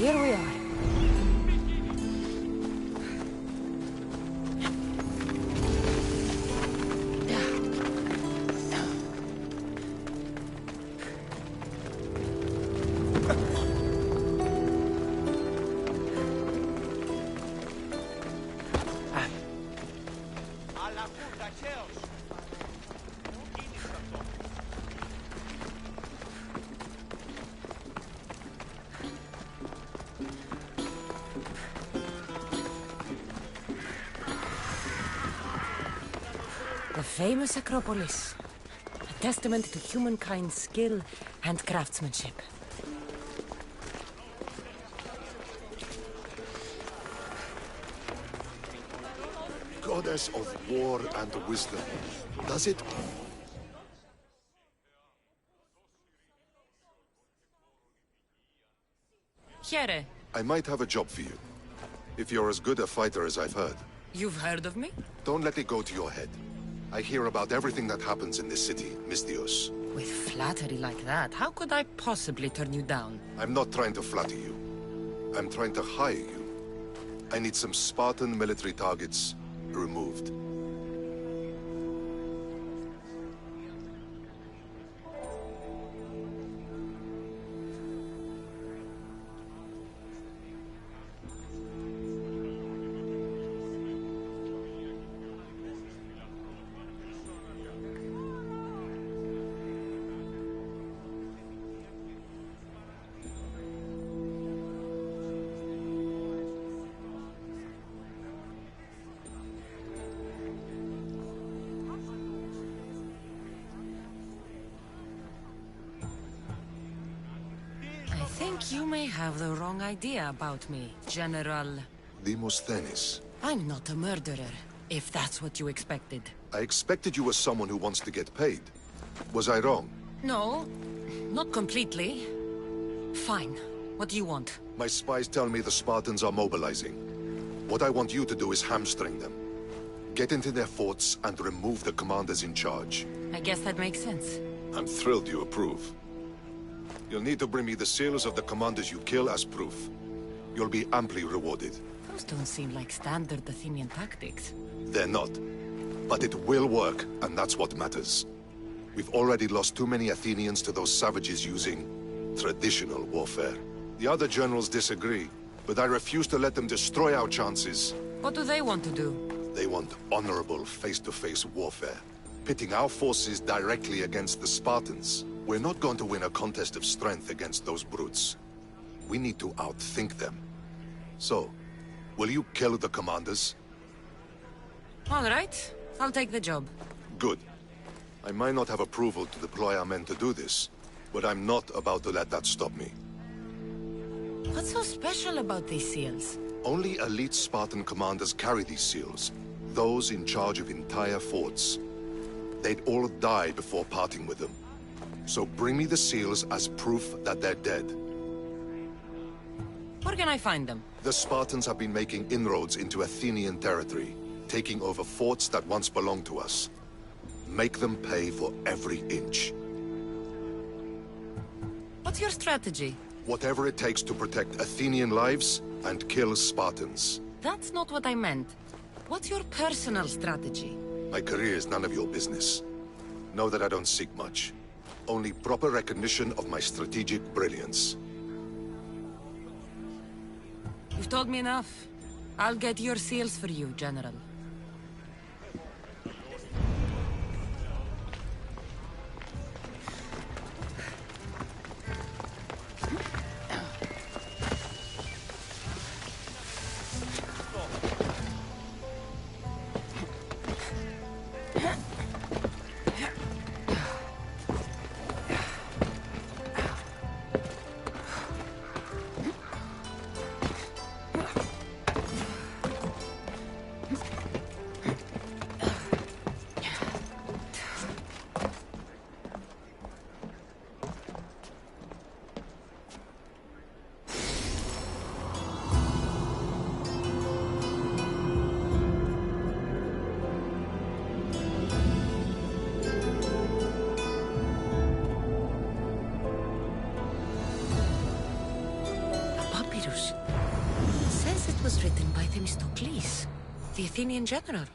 here we are. The famous Acropolis, a testament to humankind's skill and craftsmanship. Goddess of war and wisdom, does it? Here. I might have a job for you. If you're as good a fighter as I've heard. You've heard of me? Don't let it go to your head. I hear about everything that happens in this city, Mystios. With flattery like that, how could I possibly turn you down? I'm not trying to flatter you. I'm trying to hire you. I need some Spartan military targets removed. I think you may have the wrong idea about me, General. Demosthenes. I'm not a murderer, if that's what you expected. I expected you as someone who wants to get paid. Was I wrong? No, not completely. Fine. What do you want? My spies tell me the Spartans are mobilizing. What I want you to do is hamstring them. Get into their forts and remove the commanders in charge. I guess that makes sense. I'm thrilled you approve. You'll need to bring me the seals of the commanders you kill as proof. You'll be amply rewarded. Those don't seem like standard Athenian tactics. They're not. But it will work, and that's what matters. We've already lost too many Athenians to those savages using traditional warfare. The other generals disagree, but I refuse to let them destroy our chances. What do they want to do? They want honorable face-to-face warfare, pitting our forces directly against the Spartans. We're not going to win a contest of strength against those brutes. We need to outthink them. So, will you kill the commanders? All right, I'll take the job. Good. I might not have approval to deploy our men to do this, but I'm not about to let that stop me. What's so special about these seals? Only elite Spartan commanders carry these seals. Those in charge of entire forts. They'd all die before parting with them. So bring me the seals as proof that they're dead. Where can I find them? The Spartans have been making inroads into Athenian territory, taking over forts that once belonged to us. Make them pay for every inch. What's your strategy? Whatever it takes to protect Athenian lives and kill Spartans. That's not what I meant. What's your personal strategy? My career is none of your business. Know that I don't seek much. Only proper recognition of my strategic brilliance. You've told me enough. I'll get your seals for you, General. Greece, the Athenian general.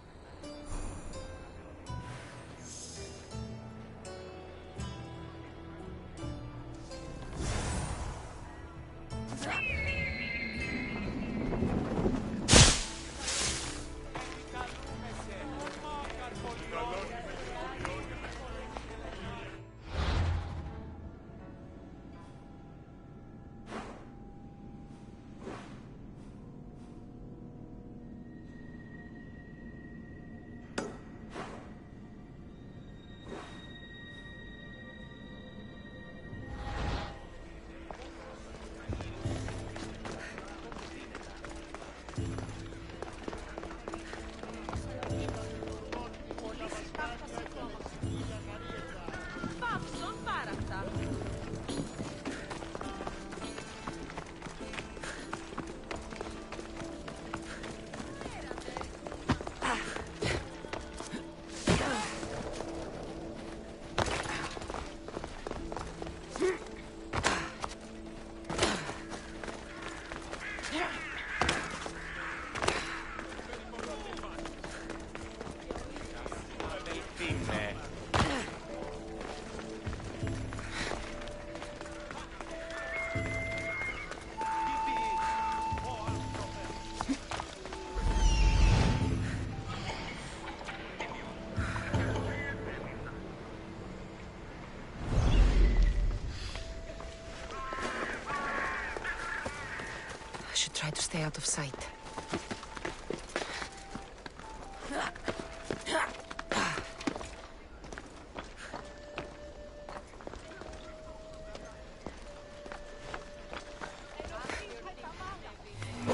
Try to stay out of sight.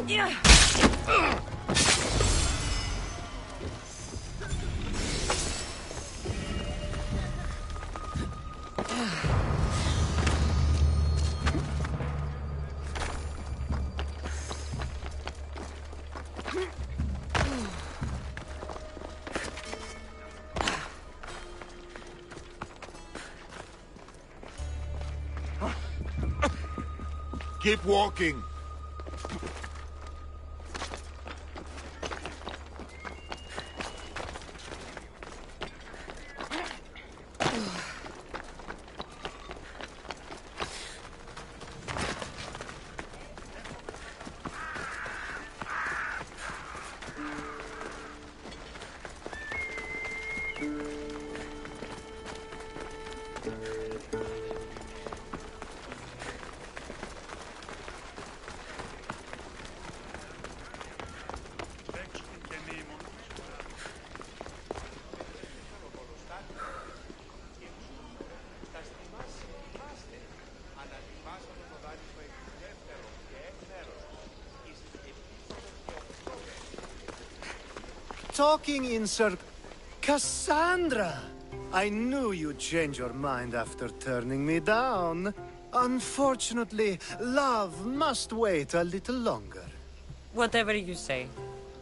Yeah. Keep walking. Talking in Cassandra! I knew you'd change your mind after turning me down. Unfortunately, love must wait a little longer. Whatever you say.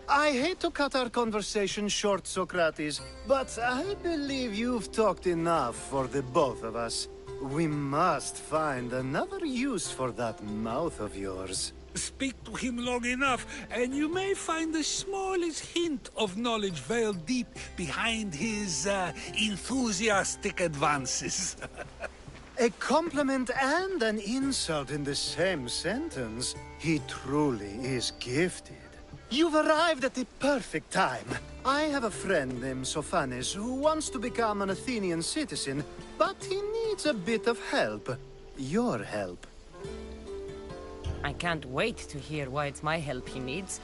I hate to cut our conversation short, Socrates, but I believe you've talked enough for the both of us. We must find another use for that mouth of yours. Speak to him long enough, and you may find the smallest hint of knowledge veiled deep behind his enthusiastic advances. A compliment and an insult in the same sentence. He truly is gifted. You've arrived at the perfect time. I have a friend named Sophanes who wants to become an Athenian citizen, but he needs a bit of help. Your help. I can't wait to hear why it's my help he needs.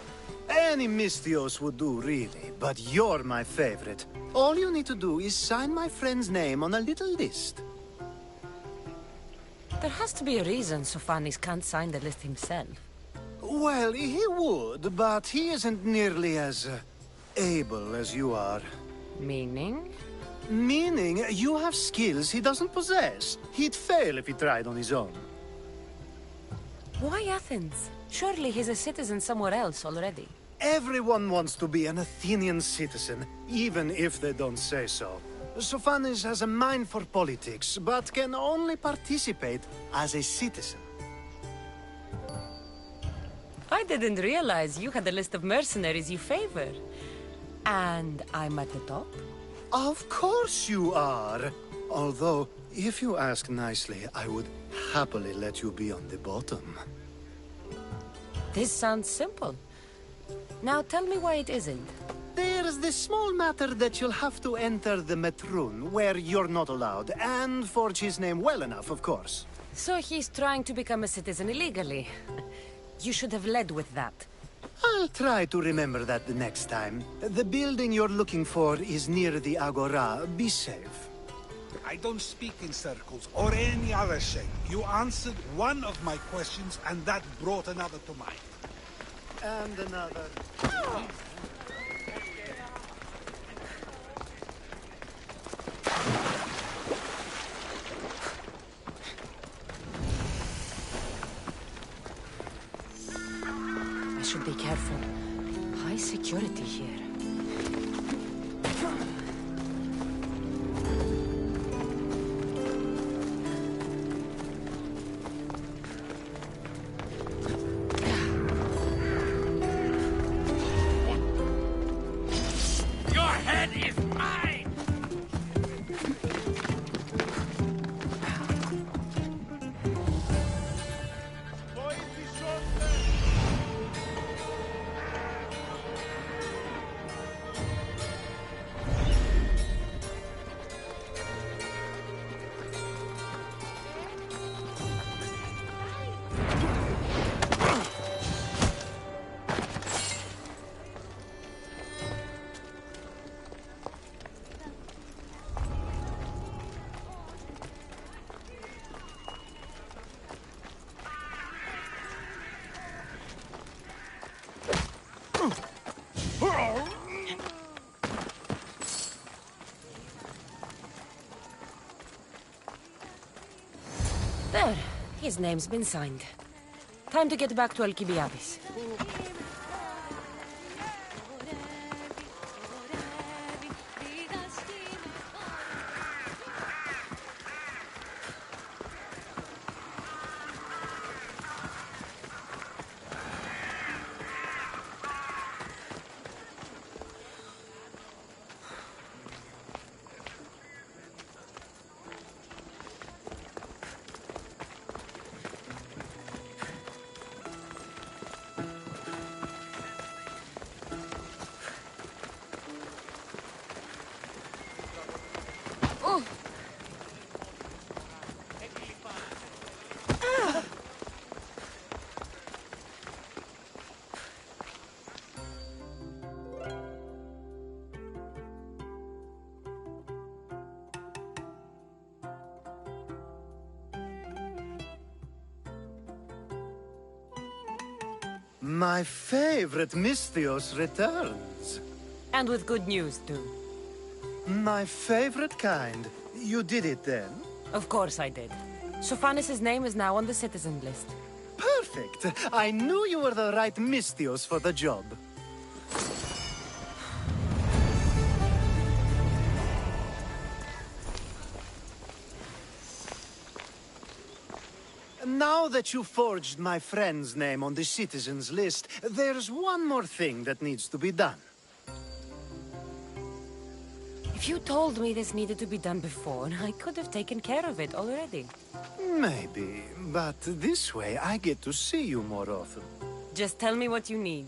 Any Mystios would do, really, but you're my favorite. All you need to do is sign my friend's name on a little list. There has to be a reason Sophanes can't sign the list himself. Well, he would, but he isn't nearly as able as you are. Meaning? Meaning, you have skills he doesn't possess. He'd fail if he tried on his own. Why Athens? Surely he's a citizen somewhere else already. Everyone wants to be an Athenian citizen, even if they don't say so. Sophanes has a mind for politics, but can only participate as a citizen. I didn't realize you had a list of mercenaries you favor. And I'm at the top? Of course you are. Although, if you ask nicely, I would happily let you be on the bottom. This sounds simple. Now tell me why it isn't. There's this small matter that you'll have to enter the Metroon, where you're not allowed, and forge his name well enough, of course. So he's trying to become a citizen illegally. You should have led with that. I'll try to remember that the next time. The building you're looking for is near the Agora. Be safe. I don't speak in circles or any other shape. You answered one of my questions, and that brought another to mind. And another. I should be careful. High security here. Your head is mine! There. His name's been signed. Time to get back to Alcibiades. My favorite Misthios returns. And with good news, too. My favorite kind. You did it then? Of course I did. Sophanis' name is now on the citizen list. Perfect! I knew you were the right Misthios for the job. Now that you forged my friend's name on the citizens list, there's one more thing that needs to be done. If you told me this needed to be done before, I could have taken care of it already. Maybe, but this way I get to see you more often. Just tell me what you need.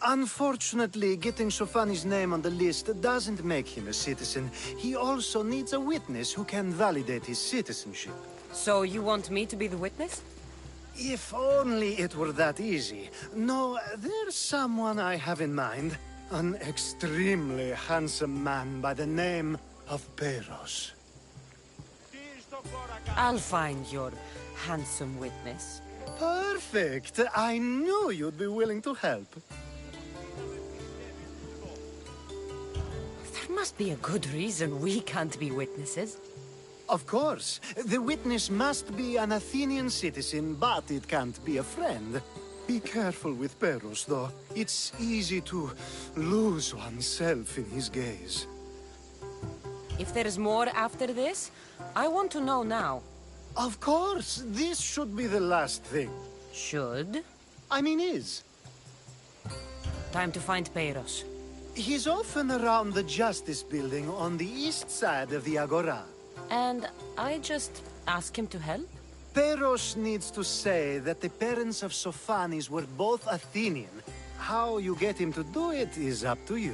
Unfortunately, getting Sophanis' name on the list doesn't make him a citizen. He also needs a witness who can validate his citizenship. So you want me to be the witness? If only it were that easy. No, there's someone I have in mind. An extremely handsome man by the name of Peros. I'll find your handsome witness. Perfect! I knew you'd be willing to help. There must be a good reason we can't be witnesses. Of course. The witness must be an Athenian citizen, but it can't be a friend. Be careful with Peros, though. It's easy to lose oneself in his gaze. If there's more after this, I want to know now. Of course! This should be the last thing. Should? I mean is. Time to find Peiros. He's often around the Justice Building on the east side of the Agora. And I just ask him to help? Peiros needs to say that the parents of Sophanis were both Athenian. How you get him to do it is up to you.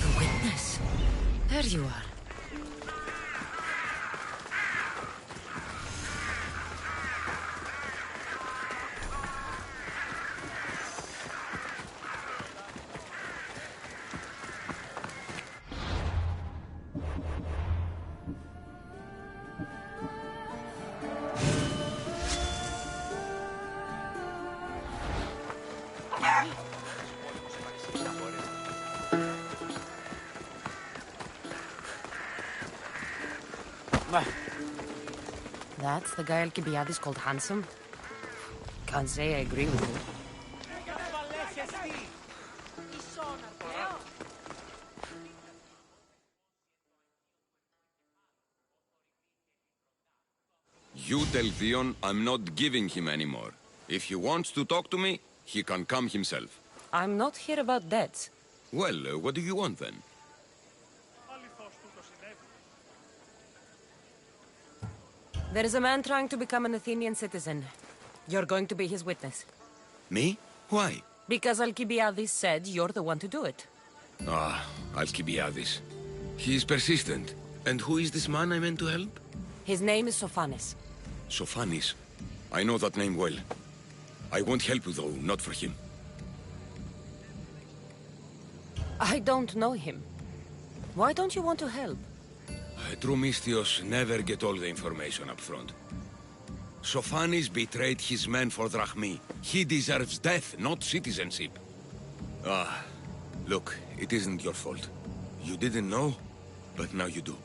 The witness. There you are. That's the guy Alcibiades called handsome? Can't say I agree with you. You tell Theon I'm not giving him anymore. If he wants to talk to me, he can come himself. I'm not here about debts. Well, what do you want then? There is a man trying to become an Athenian citizen. You're going to be his witness. Me? Why? Because Alcibiades said you're the one to do it. Ah, Alcibiades. He is persistent. And who is this man I meant to help? His name is Sophanis. Sophanis. I know that name well. I won't help you though, not for him. I don't know him. Why don't you want to help? True Mystios never get all the information up front. Sophanis betrayed his men for Drachmi. He deserves death, not citizenship. Ah, look, it isn't your fault. You didn't know, but now you do.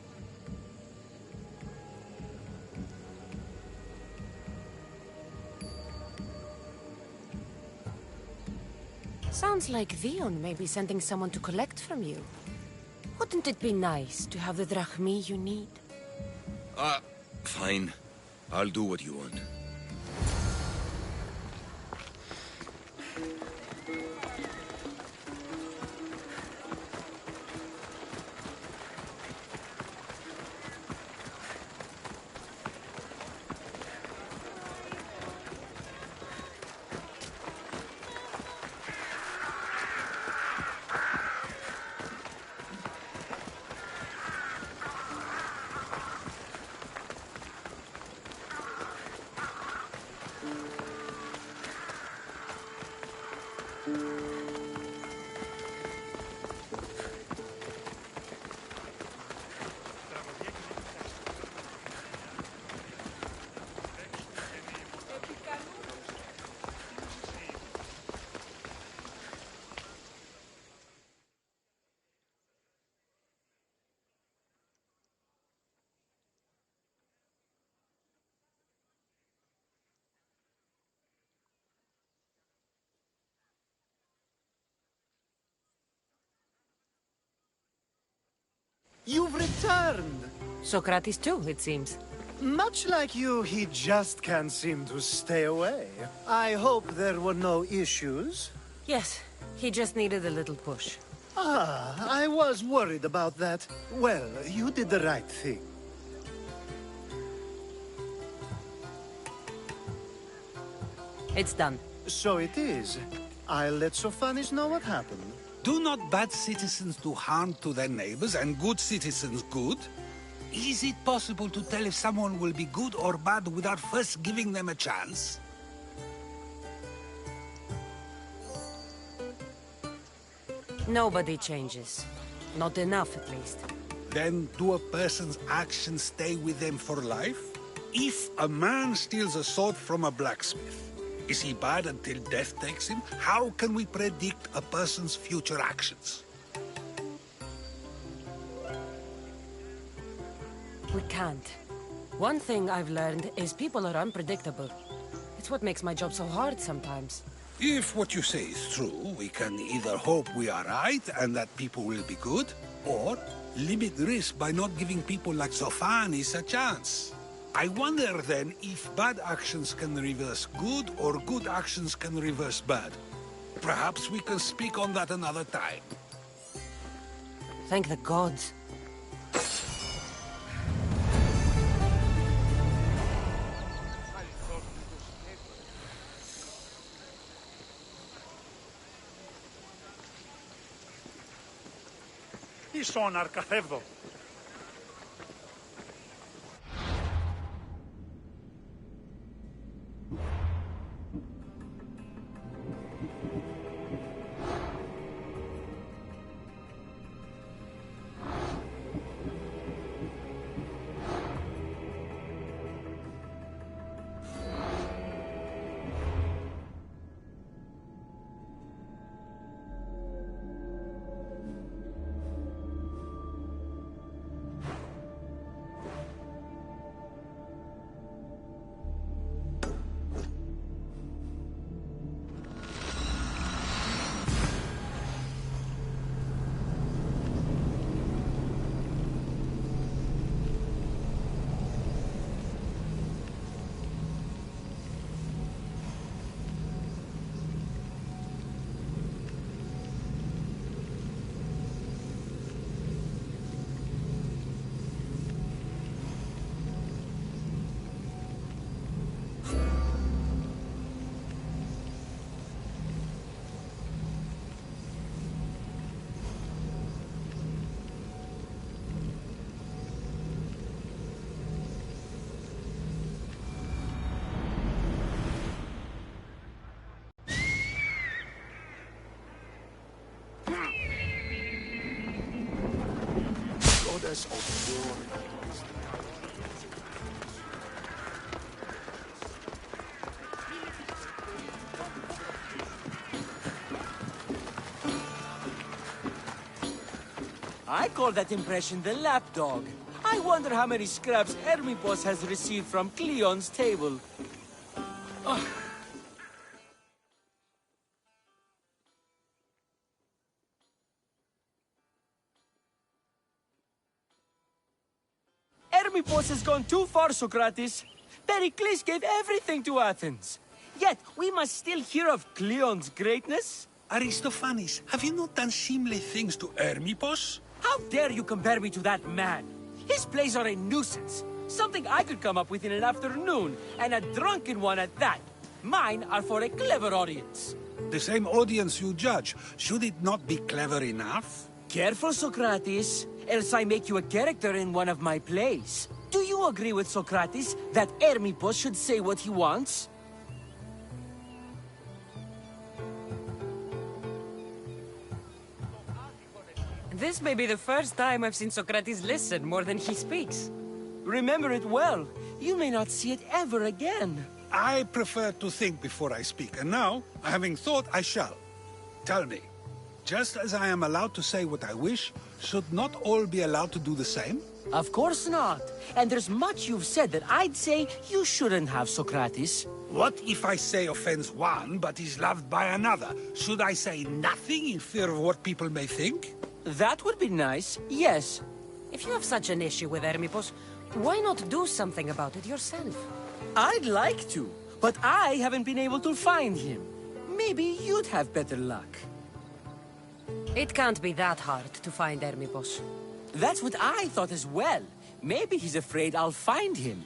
Sounds like Theon may be sending someone to collect from you. Wouldn't it be nice to have the drachmi you need? Fine. I'll do what you want. You've returned! Socrates too, it seems. Much like you, he just can't seem to stay away. I hope there were no issues. Yes, he just needed a little push. Ah, I was worried about that. Well, you did the right thing. It's done. So it is. I'll let Sophanis know what happened. Do not bad citizens do harm to their neighbors and good citizens good? Is it possible to tell if someone will be good or bad without first giving them a chance? Nobody changes. Not enough, at least. Then do a person's actions stay with them for life? If a man steals a sword from a blacksmith, is he bad until death takes him? How can we predict a person's future actions? We can't. One thing I've learned is people are unpredictable. It's what makes my job so hard sometimes. If what you say is true, we can either hope we are right and that people will be good, or limit risk by not giving people like Sophanis a chance. I wonder then if bad actions can reverse good or good actions can reverse bad. Perhaps we can speak on that another time. Thank the gods. Ίσον αρκαθεύδω. Goddess of war. I call that impression the lapdog. I wonder how many scraps Hermipos has received from Cleon's table. Hermipos has gone too far, Socrates. Pericles gave everything to Athens. Yet, we must still hear of Cleon's greatness. Aristophanes, have you not done seemly things to Hermipos? How dare you compare me to that man? His plays are a nuisance. Something I could come up with in an afternoon, and a drunken one at that. Mine are for a clever audience. The same audience you judge. Should it not be clever enough? Careful, Socrates, else I make you a character in one of my plays. Do you agree with Socrates that Hermipos should say what he wants? This may be the first time I've seen Socrates listen more than he speaks. Remember it well. You may not see it ever again. I prefer to think before I speak, and now, having thought, I shall. Tell me, just as I am allowed to say what I wish, should not all be allowed to do the same? Of course not. And there's much you've said that I'd say you shouldn't have, Socrates. What if I say offends one, but is loved by another? Should I say nothing in fear of what people may think? That would be nice, yes. If you have such an issue with Hermipos, why not do something about it yourself? I'd like to, but I haven't been able to find him. Maybe you'd have better luck. It can't be that hard to find Hermipos. That's what I thought as well. Maybe he's afraid I'll find him.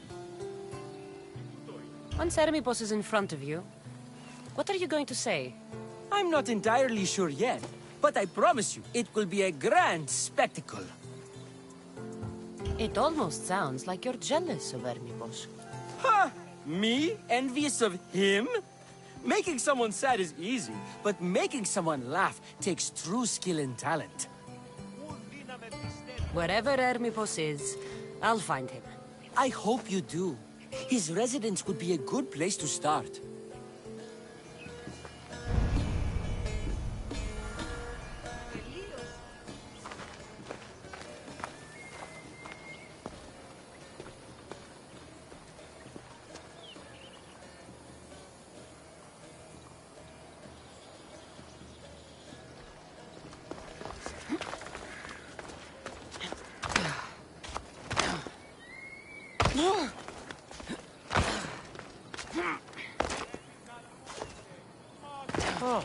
Once Hermipos is in front of you, What are you going to say? I'm not entirely sure yet, but I promise you, it will be a grand spectacle. It almost sounds like you're jealous of Hermipos. Ha! Me? Envious of him? Making someone sad is easy, but making someone laugh takes true skill and talent. Wherever Hermipos is, I'll find him. I hope you do. His residence would be a good place to start. Oh.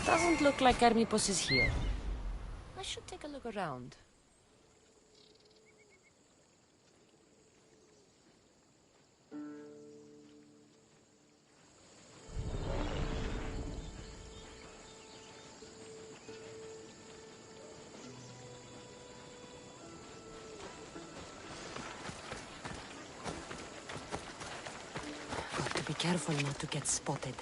Doesn't look like Hermipos is here. I should take a look around. Got to be careful not to get spotted.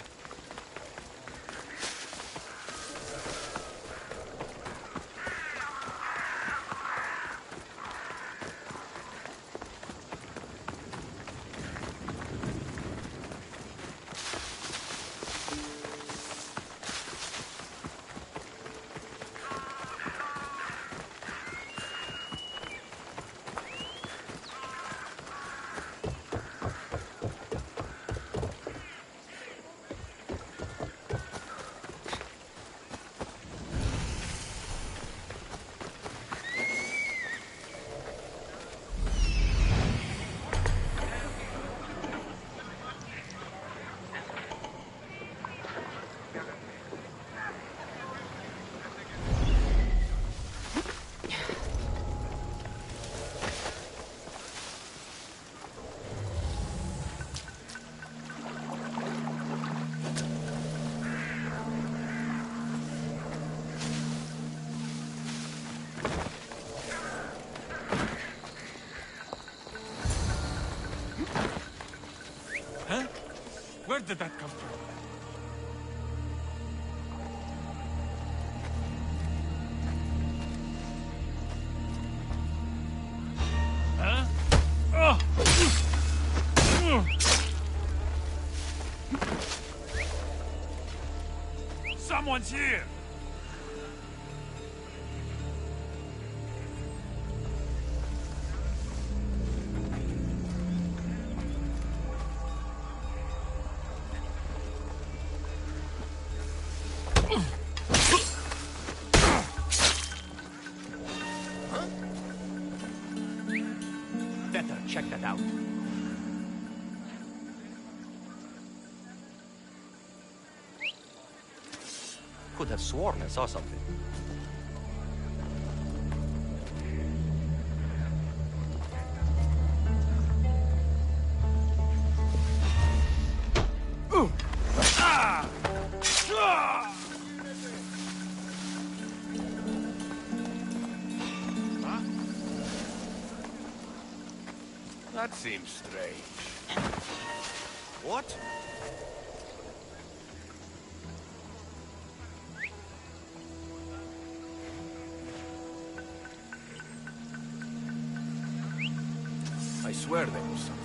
Where did that come from? Huh? Someone's here! Check that out. Could have sworn I saw something. That seems strange. What? I swear there was something.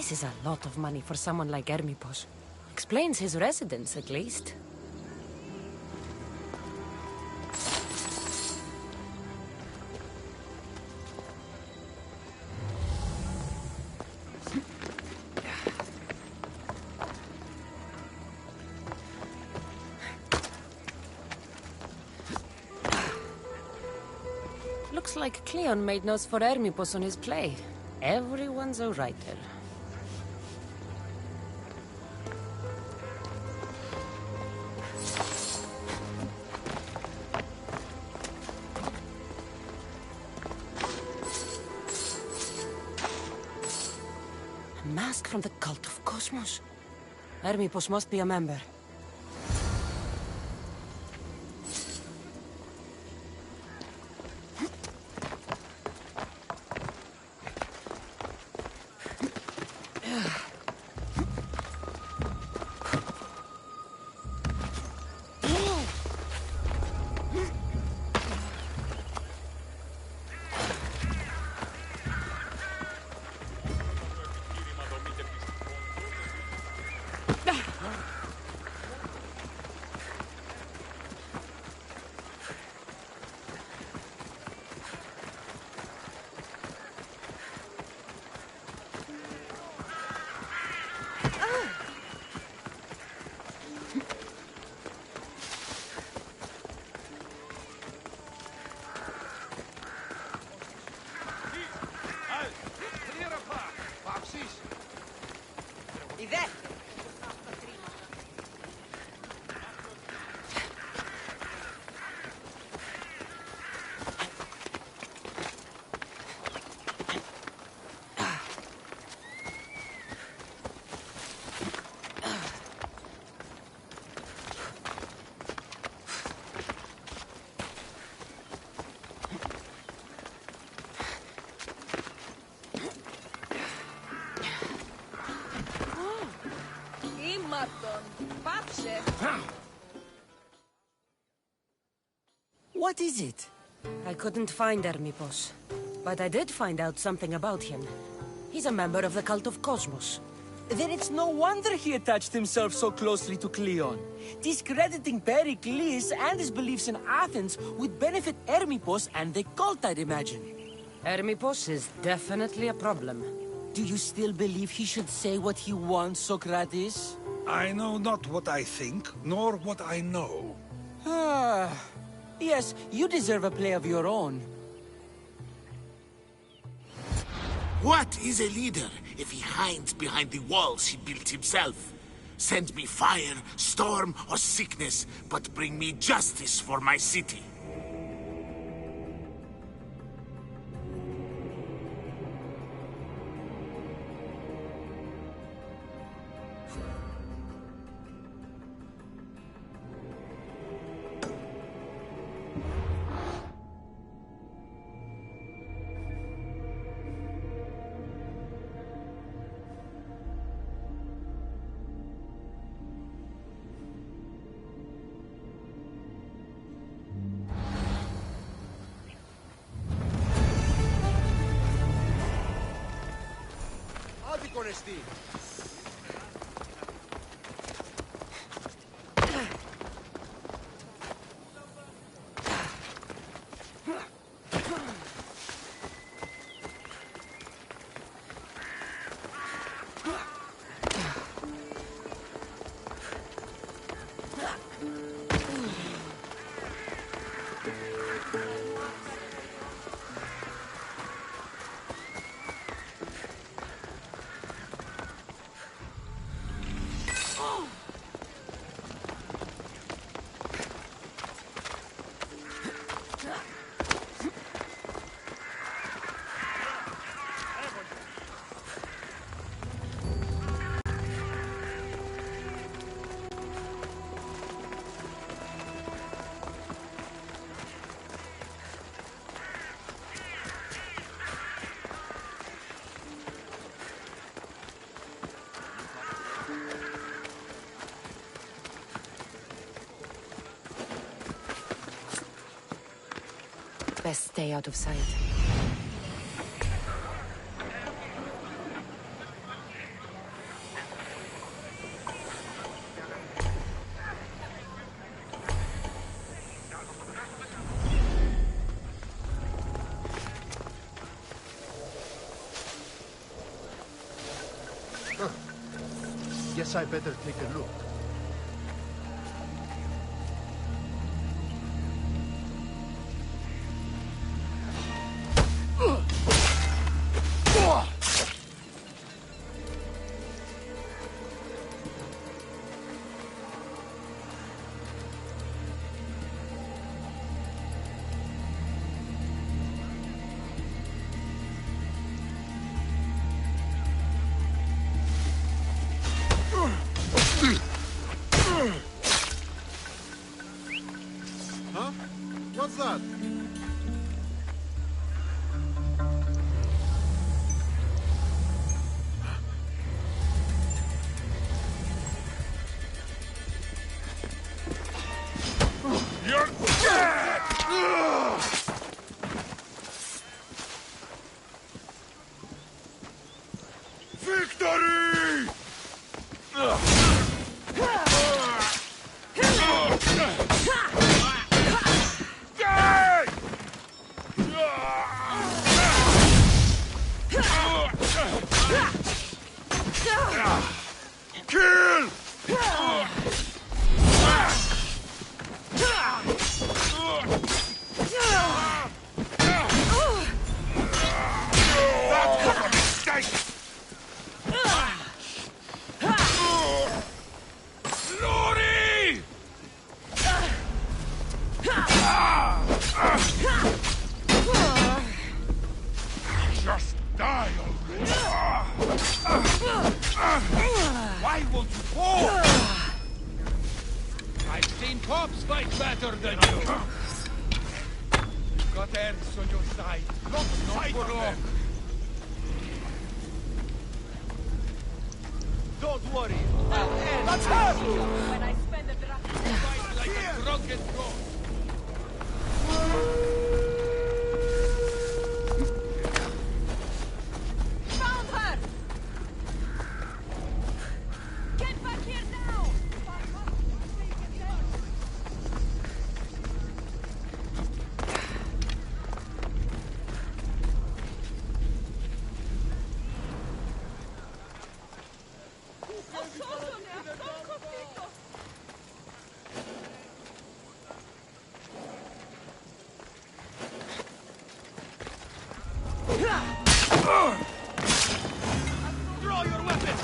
This is a lot of money for someone like Hermipos. Explains his residence, at least. Looks like Cleon made notes for Hermipos on his play. Everyone's a writer. A mask from the cult of Cosmos. Hermipos must be a member. What is it? I couldn't find Hermipos, but I did find out something about him. He's a member of the cult of Cosmos. Then it's no wonder he attached himself so closely to Cleon. Discrediting Pericles and his beliefs in Athens would benefit Hermipos and the cult, I'd imagine. Hermipos is definitely a problem. Do you still believe he should say what he wants, Socrates? I know not what I think, nor what I know. Yes, you deserve a play of your own. What is a leader if he hides behind the walls he built himself? Send me fire, storm, or sickness, but bring me justice for my city. Best stay out of sight. Guess I better take a look. Huh? What's that? You're dead! Victory! Kill! That was a mistake! Glory! Just die already! Why won't you fall? I've seen cops fight better than you! You've got ends on your side. Not for long. Don't worry. I'll end. Let's have when I spend the fight like a drunken dog. Found her! Get back here now! Draw your weapon!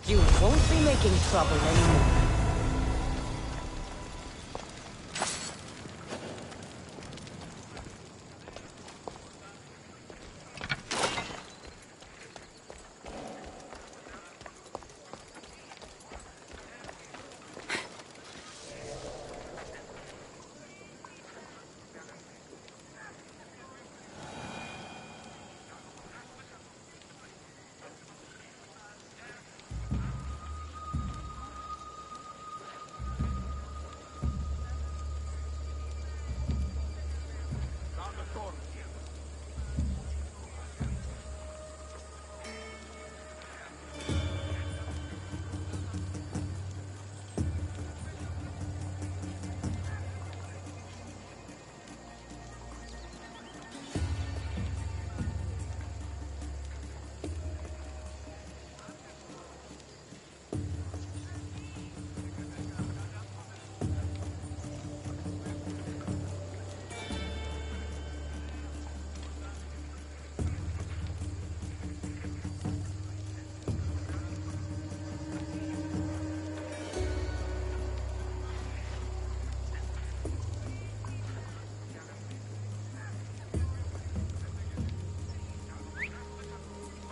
You won't be making trouble anymore.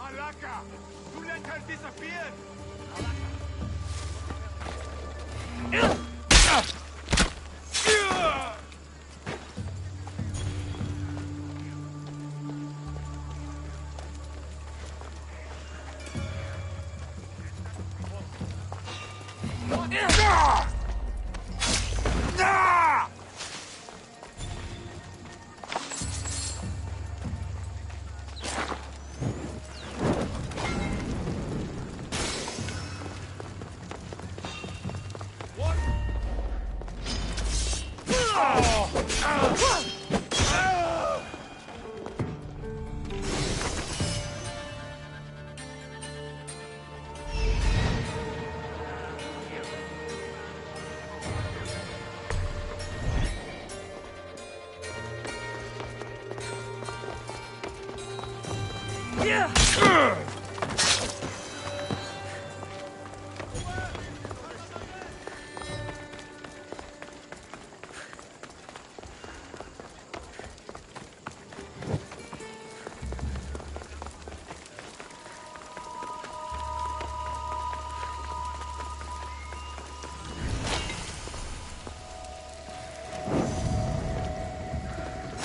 Alaka! You let her disappear! Alaka!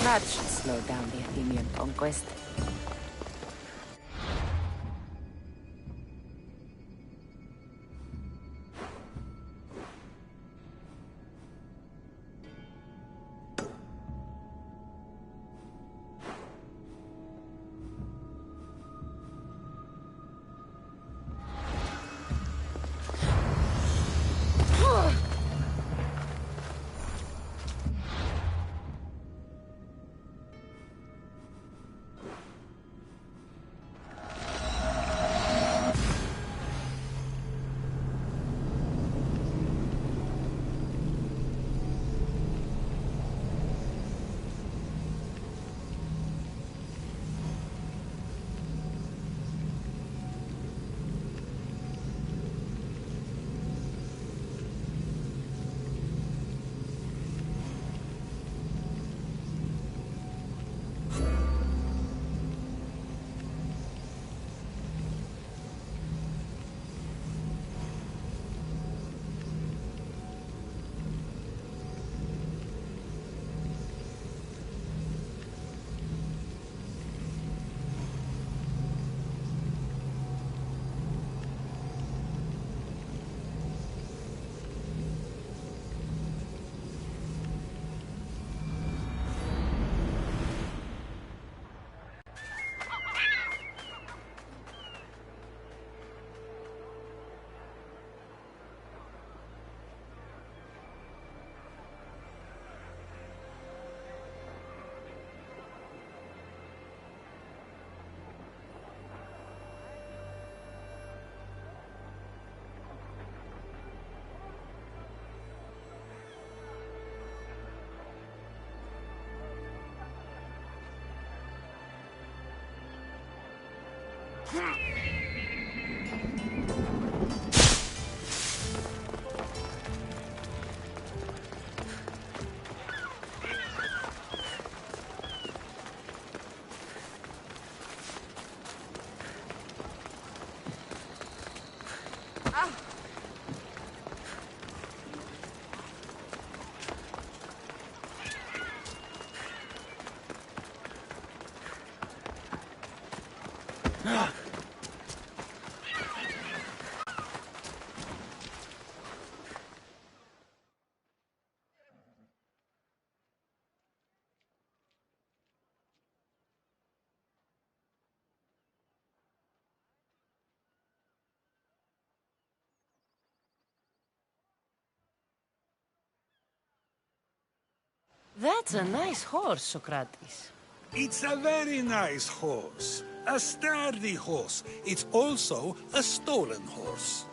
That should slow down the Athenian conquest. That's a nice horse, Socrates. It's a very nice horse. A sturdy horse. It's also a stolen horse.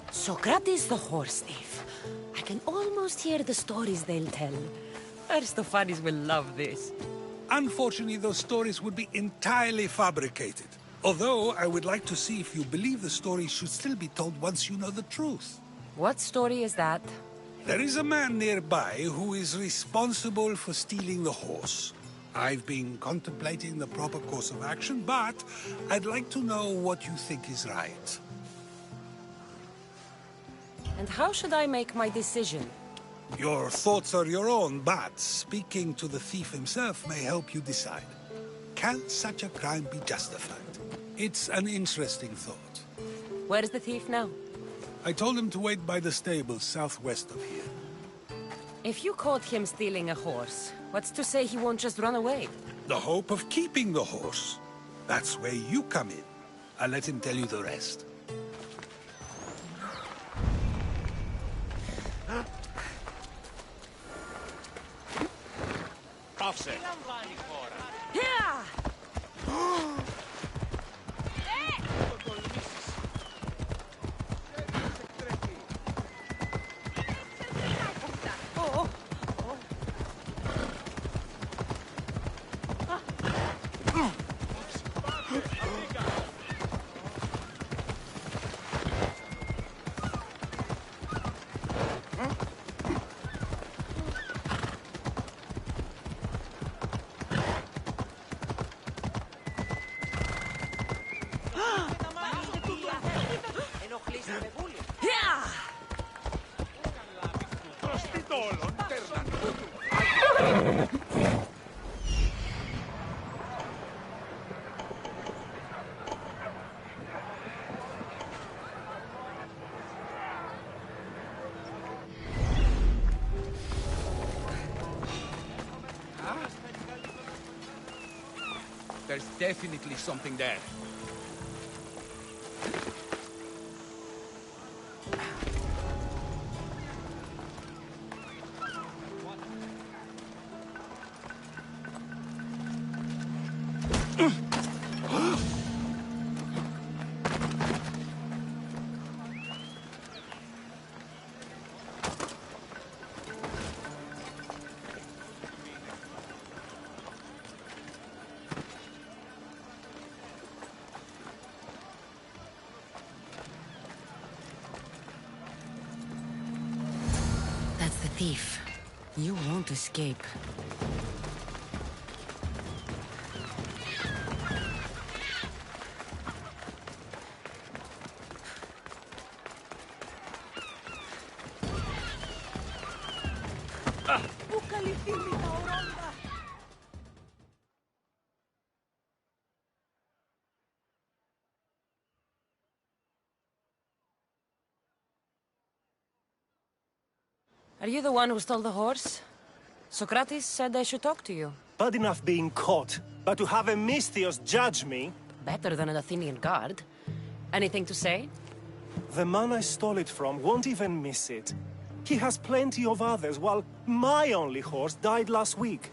Socrates the horse thief. I can almost hear the stories they'll tell. Aristophanes will love this. Unfortunately, those stories would be entirely fabricated. Although, I would like to see if you believe the story should still be told once you know the truth. What story is that? There is a man nearby who is responsible for stealing the horse. I've been contemplating the proper course of action, but I'd like to know what you think is right. And how should I make my decision? Your thoughts are your own, but speaking to the thief himself may help you decide. Can such a crime be justified? It's an interesting thought. Where's the thief now? I told him to wait by the stables southwest of here. If you caught him stealing a horse, what's to say he won't just run away? The hope of keeping the horse. That's where you come in. I'll let him tell you the rest. Yeah! There's definitely something there. That's the thief. You won't escape. Are you the one who stole the horse? Socrates said I should talk to you. Bad enough being caught, but to have a Misthios judge me? Better than an Athenian guard. Anything to say? The man I stole it from won't even miss it. He has plenty of others, while my only horse died last week.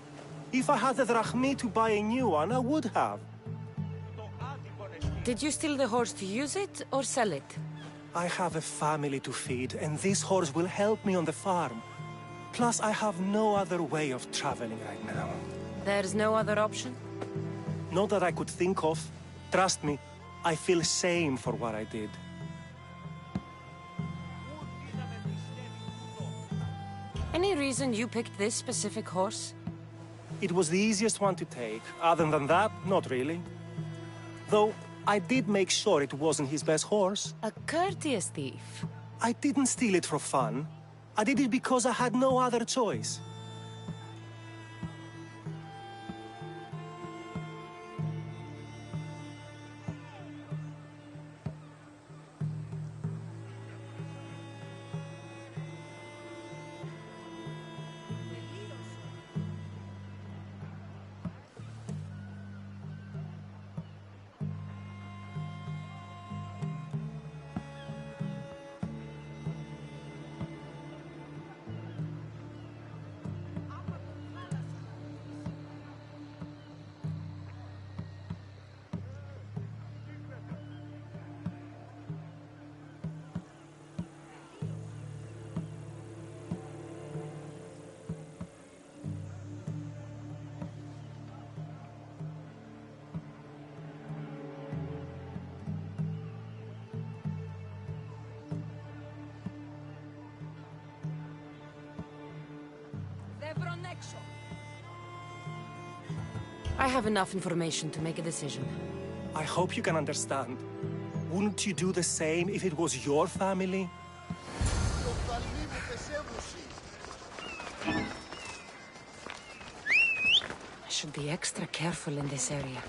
If I had the drachmi to buy a new one, I would have. Did you steal the horse to use it, or sell it? I have a family to feed, and this horse will help me on the farm. Plus, I have no other way of traveling right now. There's no other option? Not that I could think of. Trust me, I feel shame for what I did. Any reason you picked this specific horse? It was the easiest one to take. Other than that, not really. Though, I did make sure it wasn't his best horse. A courteous thief. I didn't steal it for fun. I did it because I had no other choice. I have enough information to make a decision. I hope you can understand. Wouldn't you do the same if it was your family? I should be extra careful in this area.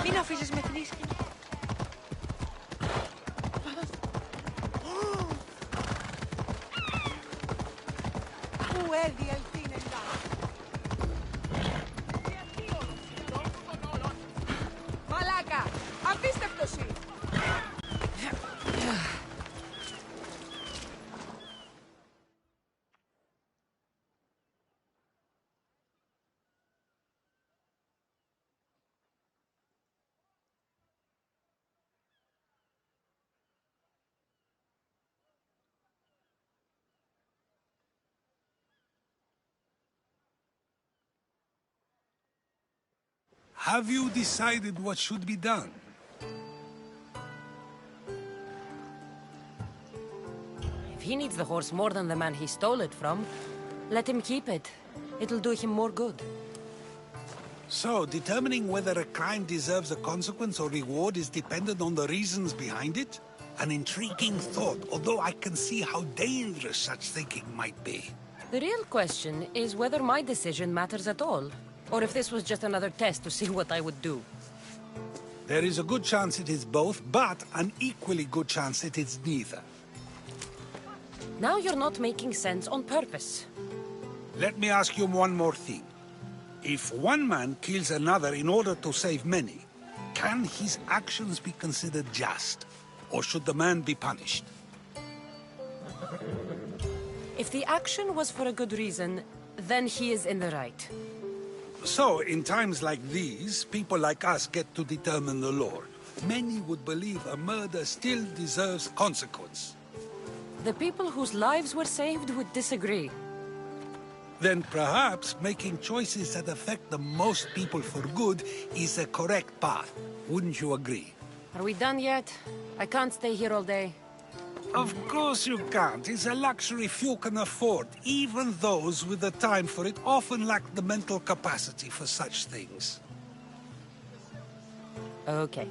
Μην αφήσεις με την ίσχυ. Πού έδιελθήνε τα. Μαλάκα, απίστευτος είναι. Have you decided what should be done? If he needs the horse more than the man he stole it from, let him keep it. It'll do him more good. So, determining whether a crime deserves a consequence or reward is dependent on the reasons behind it? An intriguing thought, although I can see how dangerous such thinking might be. The real question is whether my decision matters at all, or if this was just another test to see what I would do. There is a good chance it is both, but an equally good chance it is neither. Now you're not making sense on purpose. Let me ask you one more thing. If one man kills another in order to save many, can his actions be considered just? Or should the man be punished? If the action was for a good reason, then he is in the right. So, in times like these, people like us get to determine the law. Many would believe a murder still deserves consequence. The people whose lives were saved would disagree. Then perhaps making choices that affect the most people for good is a correct path. Wouldn't you agree? Are we done yet? I can't stay here all day. Of course you can't. It's a luxury few can afford. Even those with the time for it often lack the mental capacity for such things. Okay.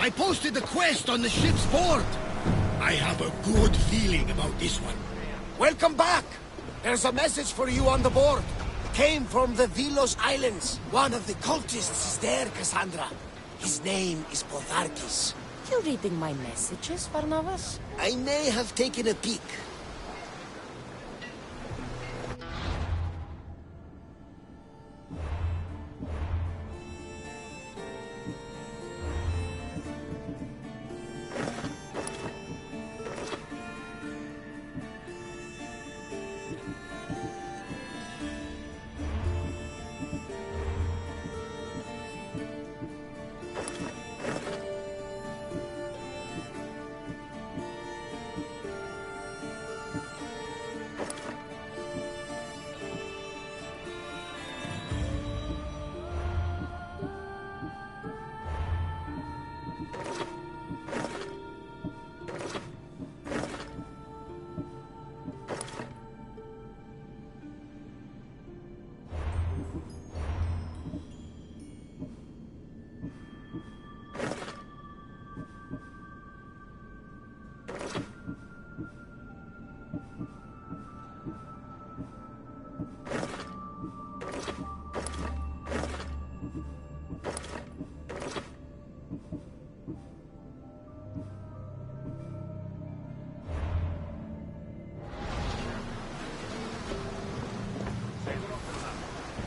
I posted the quest on the ship's board. I have a good feeling about this one. Welcome back! There's a message for you on the board. Came from the Vilos Islands. One of the cultists is there, Cassandra. His name is Potharkis. You reading my messages, Barnabas? I may have taken a peek.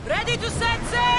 Ready to set sail!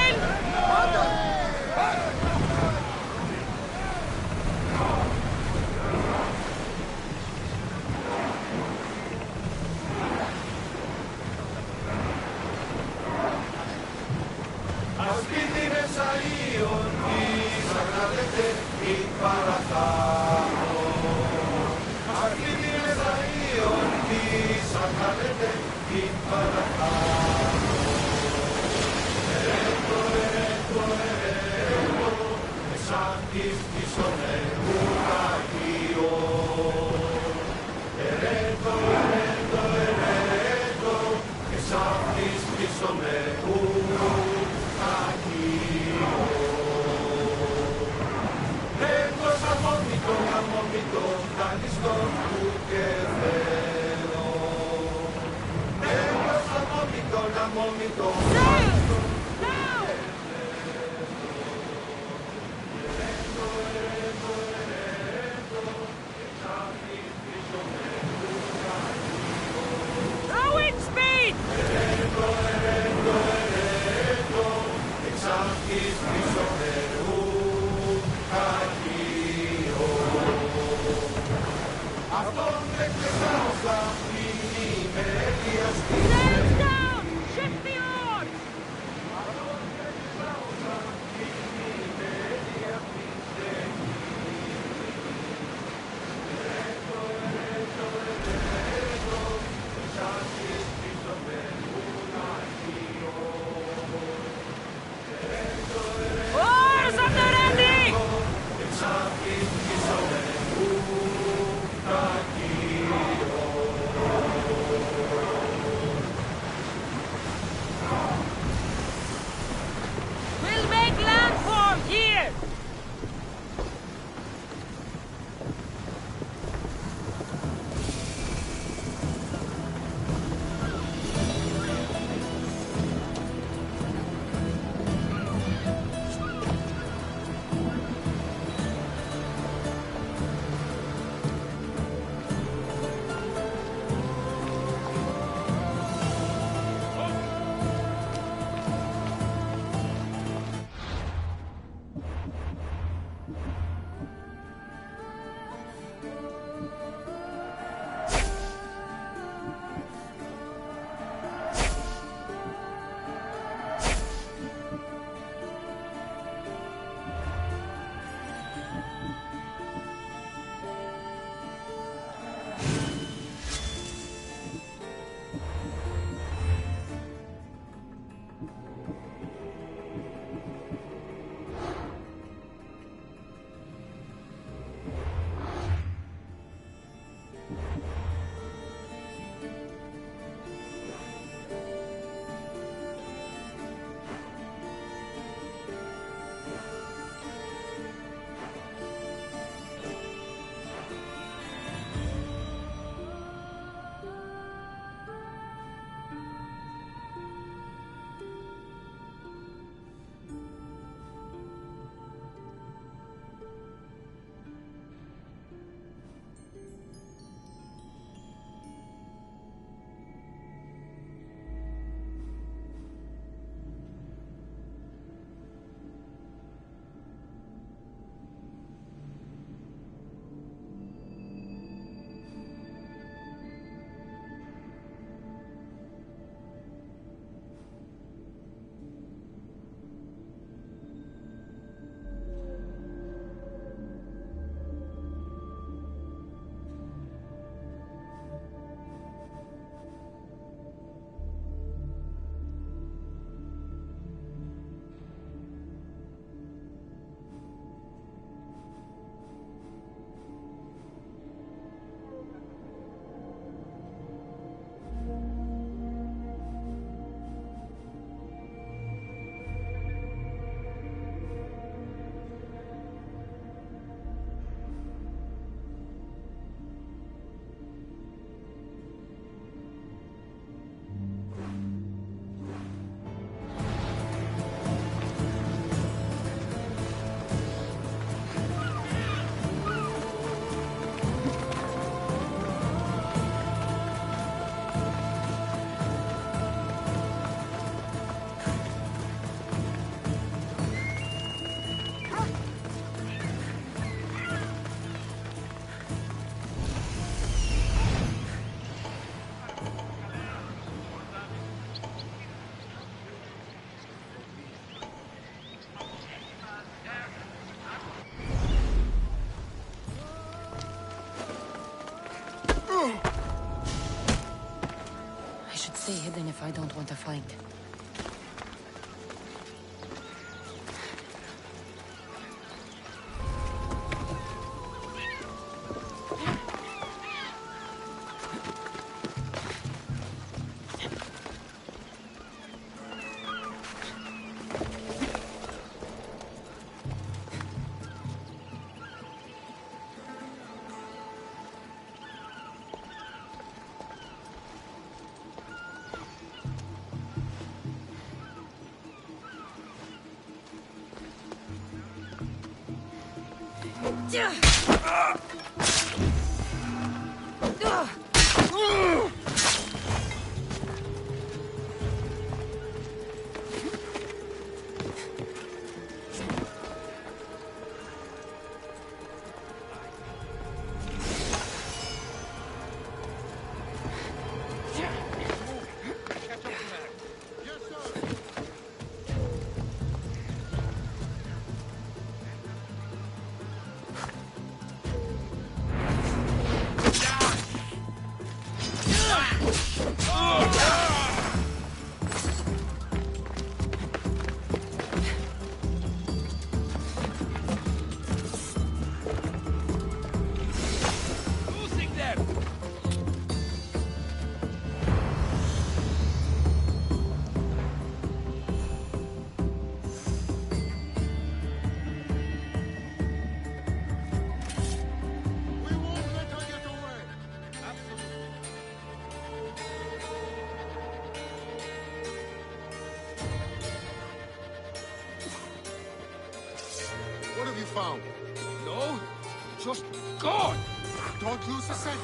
Rowing speed! Sails down! Shift the oars! stay hidden if I don't want a fight. What have you found? No, just gone. Don't lose the scent.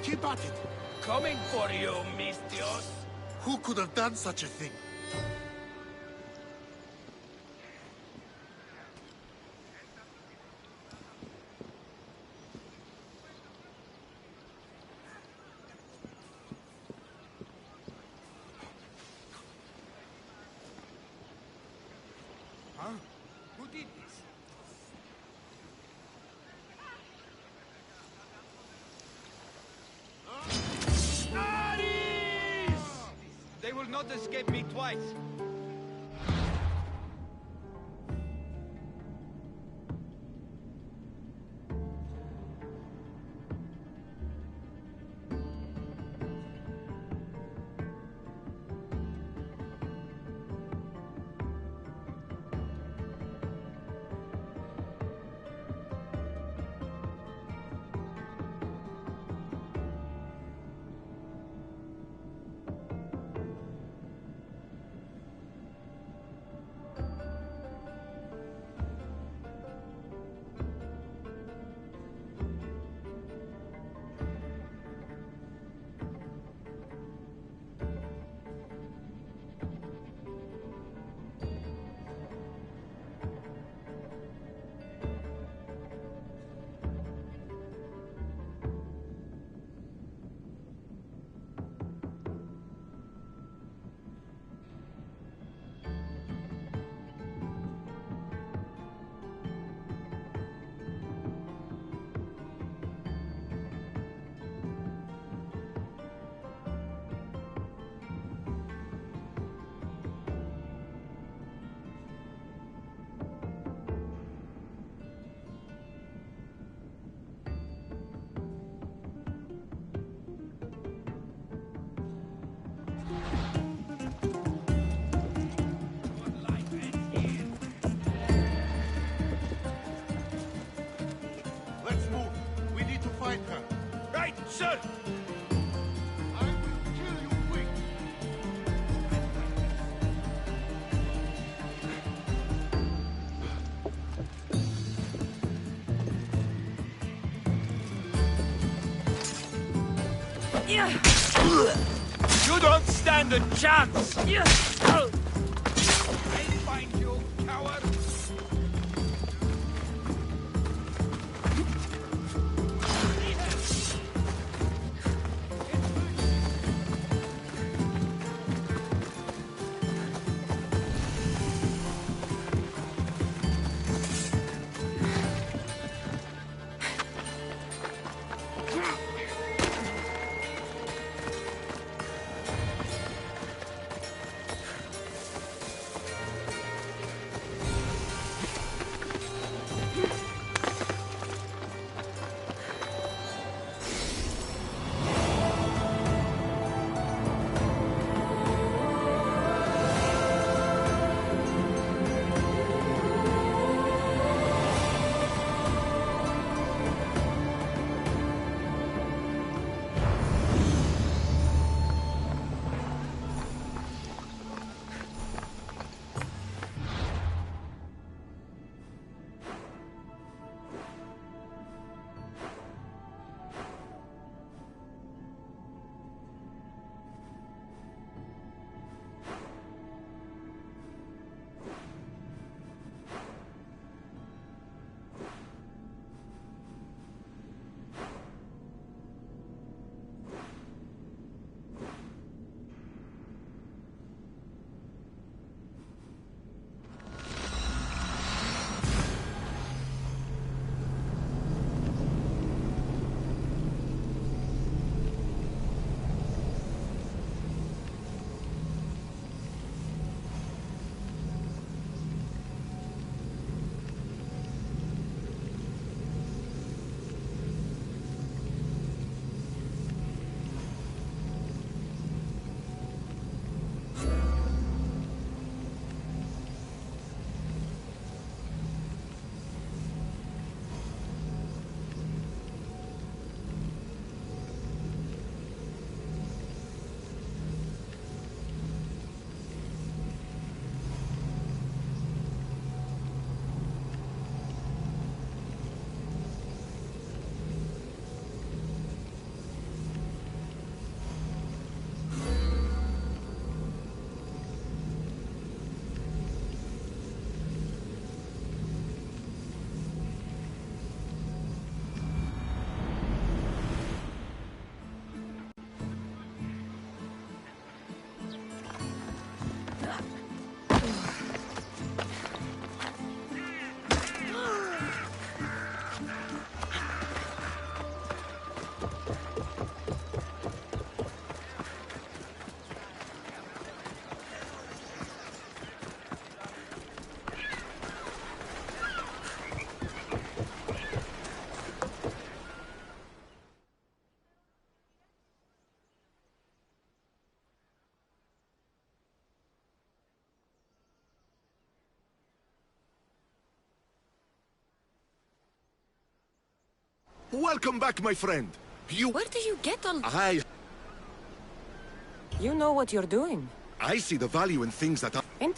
Keep at it. Coming for you, Mistios. Who could have done such a thing? Huh? Who did this? They will not escape me twice. Let's move. We need to find her. Right, sir. I will kill you quick. You don't stand a chance. I'll find you, coward. Welcome back, my friend. Where do you get all... You know what you're doing. I see the value in things that are... And...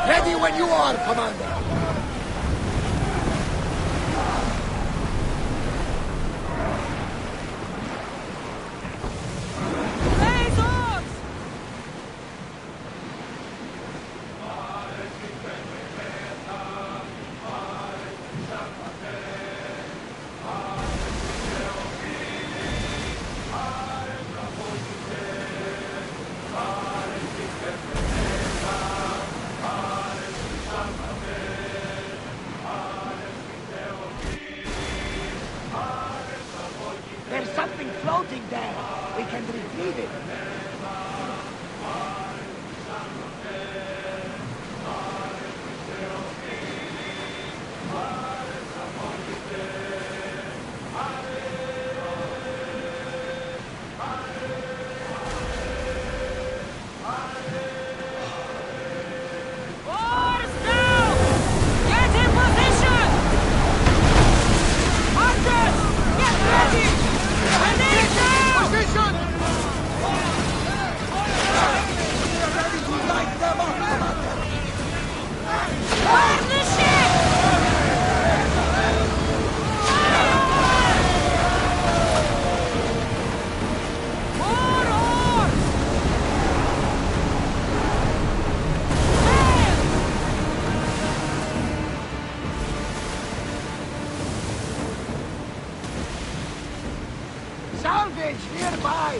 Ready when you are, Commander! There's something floating there. We can retrieve it. Salvage nearby!